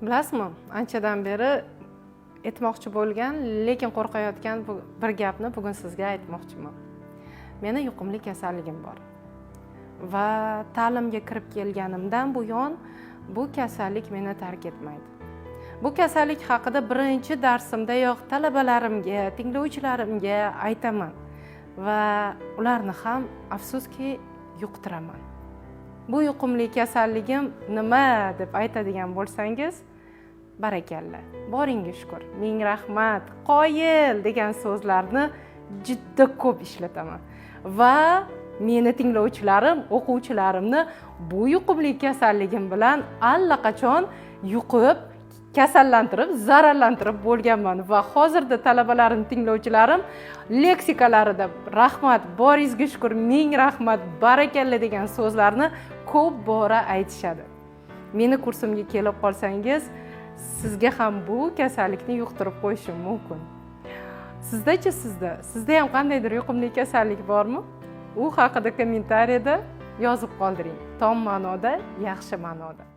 Bilasizmi, anchadan beri aytmoqchi bo'lgan, lekin qo'rqayotgan bir gapni bugun sizga aytmoqchiman. Meni yuqumli kasalligim bor. Va ta'limga kirib kelganimdan buyon bu kasallik meni tark etmaydi. Bu kasallik haqida birinchi darsimdayoq talabalarimga, tinglovchilarimga aytaman va ularni ham afsuski yuqtiraman. Bu yuqumli kasalligim nima deb aytadigan bo'lsangiz, barakalla, boringga shukur, ming rahmat, qoyil degan so'zlarni juda ko'p ishlataman. Va meni tinglovchilarim, o'quvchilarimni bu yuqumli kasalligim bilan allaqachon yuqib, kasallantirib, zararlantirib bo'lganman va hozirda talabalarim, tinglovchilarim leksikalarida rahmat, boringizga shukur, ming rahmat, barakalla degan so'zlarni ko'p bora aytishadi. Meni kursimga kelib qolsangiz, sizga ham bu kasallikni yuqtirib qo'yishim mumkin. Sizda ham qandaydir yuqumli kasallik bormi? U haqida kommentariyada yozib qoldiring. Tom ma'noda, yaxshi ma'noda.